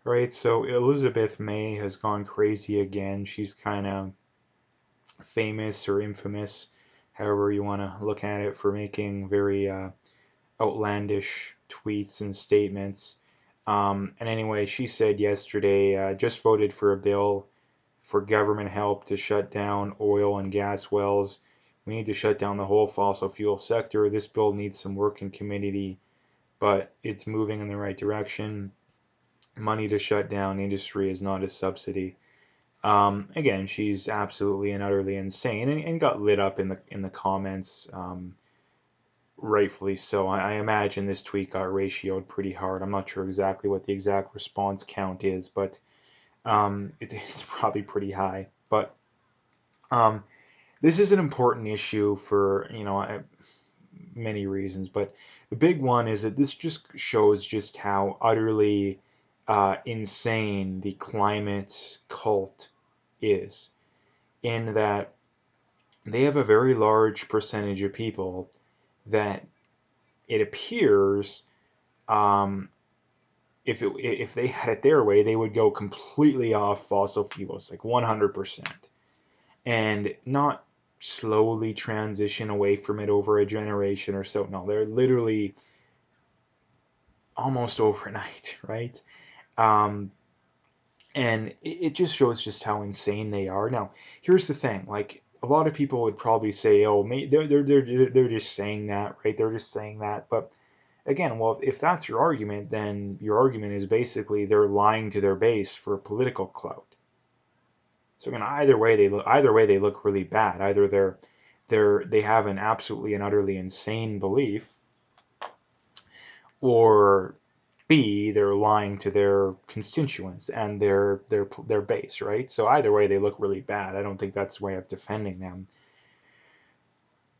Right, so Elizabeth May has gone crazy again. She's kind of famous or infamous, however you want to look at it, for making very outlandish tweets and statements. And anyway, she said yesterday, just voted for a bill for government help to shut down oil and gas wells. We need to shut down the whole fossil fuel sector. This bill needs some work in committee, but it's moving in the right direction. Money to shut down industry is not a subsidy. Again, she's absolutely and utterly insane, and got lit up in the comments, rightfully so. I imagine this tweet got ratioed pretty hard. I'm not sure exactly what the exact response count is, but it's probably pretty high. But um, this is an important issue for many reasons, but the big one is that this just shows just how utterly insane the climate cult is, in that they have a very large percentage of people that it appears, um, if they had it their way, they would go completely off fossil fuels, like 100%, and not slowly transition away from it over a generation or so. No, they're literally almost overnight, right? Um, and it just shows just how insane they are. Now, here's the thing: like, a lot of people would probably say, "Oh, they're just saying that, right? They're just saying that." But again, well, if that's your argument, then your argument is basically they're lying to their base for political clout. So again, either way they look really bad. Either they have an absolutely and utterly insane belief, or B, they're lying to their constituents and their base, right? So either way, they look really bad. I don't think that's a way of defending them.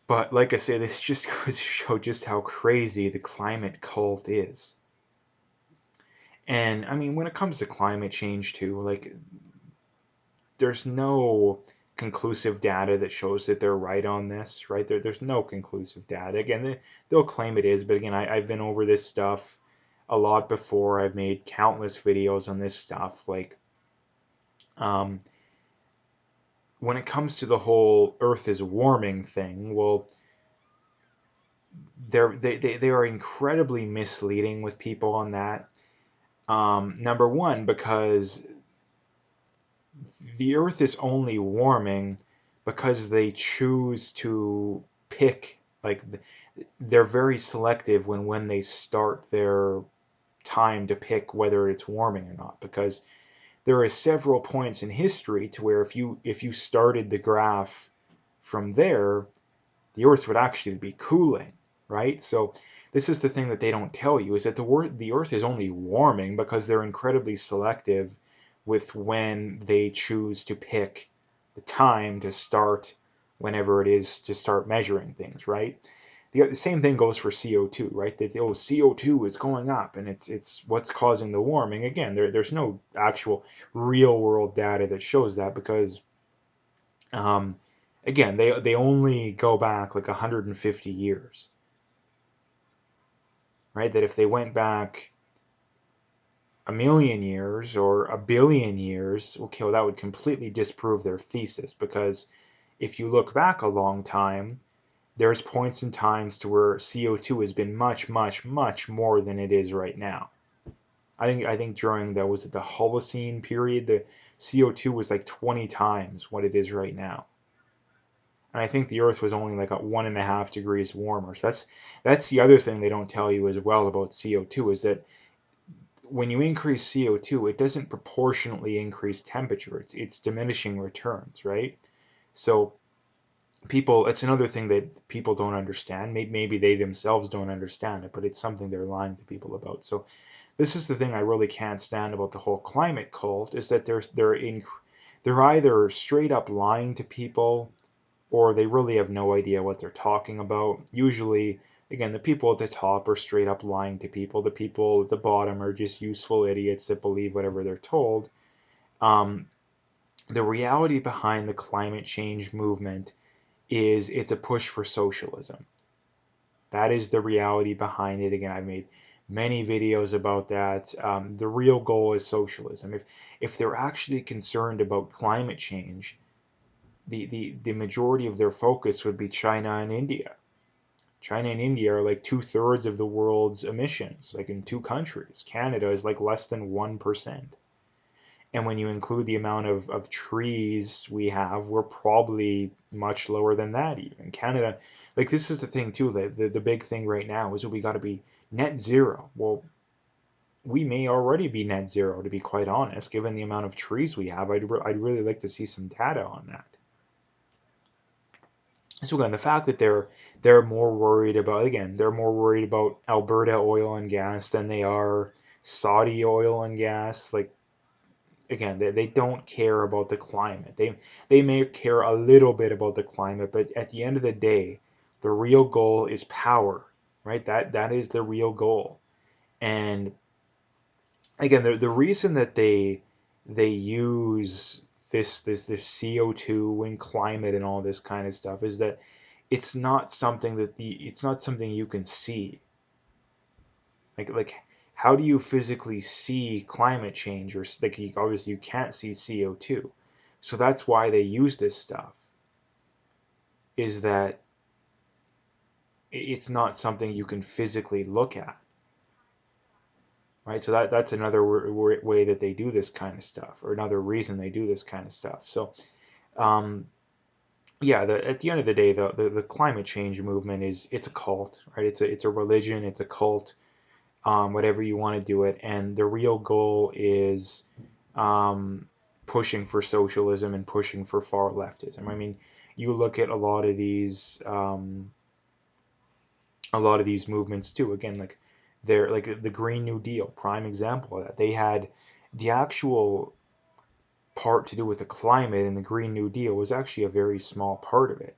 But like I say, this just goes to show just how crazy the climate cult is. And I mean, when it comes to climate change too, like, there's no conclusive data that shows that they're right on this, right? There's no conclusive data. Again, they'll claim it is, but again, I've been over this stuff a lot before. I've made countless videos on this stuff. Like, um, when it comes to the whole Earth is warming thing, well, they are incredibly misleading with people on that. Number one, because the Earth is only warming because they choose to pick, like, they're very selective when they start their time to pick whether it's warming or not, because there are several points in history to where if you started the graph from there, the Earth would actually be cooling, right? So this is the thing that they don't tell you, is that the Earth is only warming because they're incredibly selective with when they choose to pick the time to start, whenever it is to start measuring things, right? The same thing goes for CO2, right? That, oh, CO2 is going up and it's what's causing the warming. Again, there's no actual real world data that shows that, because um, again, they only go back like 150 years, right? That if they went back a million years or a billion years, okay, well, that would completely disprove their thesis, because if you look back a long time, there's points and times to where CO2 has been much, much, much more than it is right now. I think during the Holocene period, the CO2 was like 20 times what it is right now. And I think the Earth was only like at 1.5 degrees warmer. So that's the other thing they don't tell you as well about CO2, is that when you increase CO2, it doesn't proportionately increase temperature. It's diminishing returns, right? So people, it's another thing that people don't understand. Maybe they themselves don't understand it, but it's something they're lying to people about. So this is the thing I really can't stand about the whole climate cult, is that they're either straight up lying to people, or they really have no idea what they're talking about. Usually, again, the people at the top are straight up lying to people. The people at the bottom are just useful idiots that believe whatever they're told. Um, the reality behind the climate change movement is it's a push for socialism. That is the reality behind it. Again, I've made many videos about that. The real goal is socialism. If they're actually concerned about climate change, the majority of their focus would be China and India. China and India are like 2/3 of the world's emissions, like in two countries. Canada is like less than 1%. And when you include the amount of trees we have, we're probably much lower than that even. Canada, like this is the thing too, the big thing right now is that we got to be net zero. Well, we may already be net zero, to be quite honest, given the amount of trees we have. I'd really like to see some data on that. So again, the fact that they're more worried about, again, they're more worried about Alberta oil and gas than they are Saudi oil and gas. Like again, they don't care about the climate. They may care a little bit about the climate, but at the end of the day, the real goal is power, right? That is the real goal. And again, the reason that they use this CO2 and climate and all this kind of stuff is that it's not something you can see. Like how do you physically see climate change? Or like obviously you can't see CO2. So that's why they use this stuff, is that it's not something you can physically look at, right? So that's another way that they do this kind of stuff, or another reason they do this kind of stuff. So um, yeah, at the end of the day, the climate change movement it's a cult, right? It's a religion, it's a cult, whatever you want to do it, and the real goal is um, pushing for socialism and pushing for far leftism. I mean, you look at a lot of these movements too. Again, like they're like the Green New Deal, prime example of that. They had the actual part to do with the climate, and the Green New Deal was actually a very small part of it.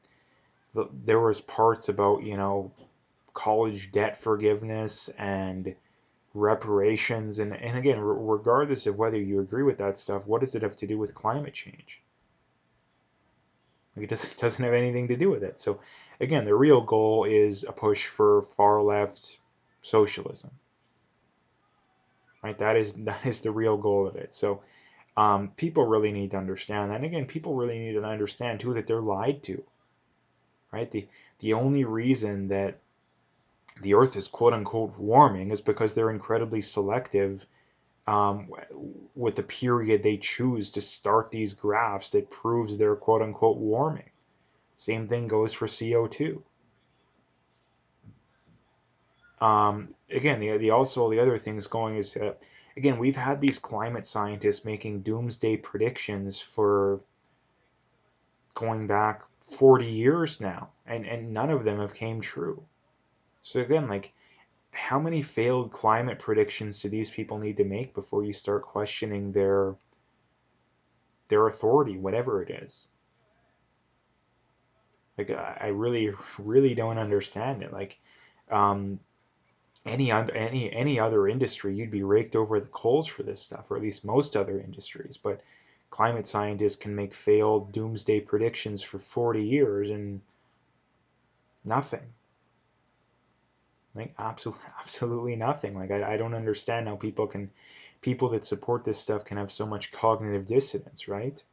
There was parts about, college debt forgiveness and reparations, and again, regardless of whether you agree with that stuff, what does it have to do with climate change? Like it doesn't have anything to do with it. So again, the real goal is a push for far left socialism, right? That is the real goal of it. So people really need to understand that. And again, people really need to understand too that they're lied to, right? The only reason that the Earth is quote unquote warming is because they're incredibly selective um, with the period they choose to start these graphs that proves they're quote unquote warming. Same thing goes for CO2. Again, the other things going is that again we've had these climate scientists making doomsday predictions for going back 40 years now, and none of them have came true. So again, like how many failed climate predictions do these people need to make before you start questioning their authority, whatever it is? Like I really really don't understand it. Like um, any other industry, you'd be raked over the coals for this stuff, or at least most other industries. But climate scientists can make failed doomsday predictions for 40 years and nothing. Like absolutely nothing. Like I don't understand how people that support this stuff can have so much cognitive dissonance, right?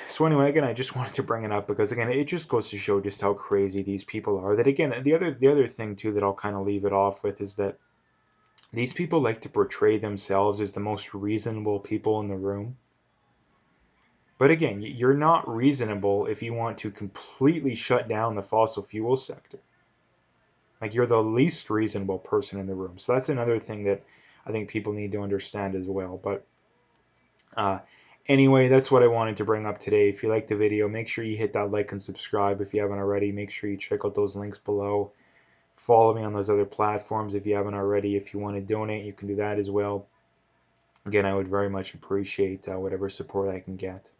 So anyway, again, I just wanted to bring it up because again, it just goes to show just how crazy these people are. That again, the other thing too that I'll kind of leave it off with is that these people like to portray themselves as the most reasonable people in the room. But again, you're not reasonable if you want to completely shut down the fossil fuel sector. Like you're the least reasonable person in the room. So that's another thing that I think people need to understand as well. But uh, anyway, that's what I wanted to bring up today. If you liked the video, make sure you hit that like and subscribe if you haven't already. Make sure you check out those links below. Follow me on those other platforms if you haven't already. If you want to donate, you can do that as well. Again, I would very much appreciate whatever support I can get.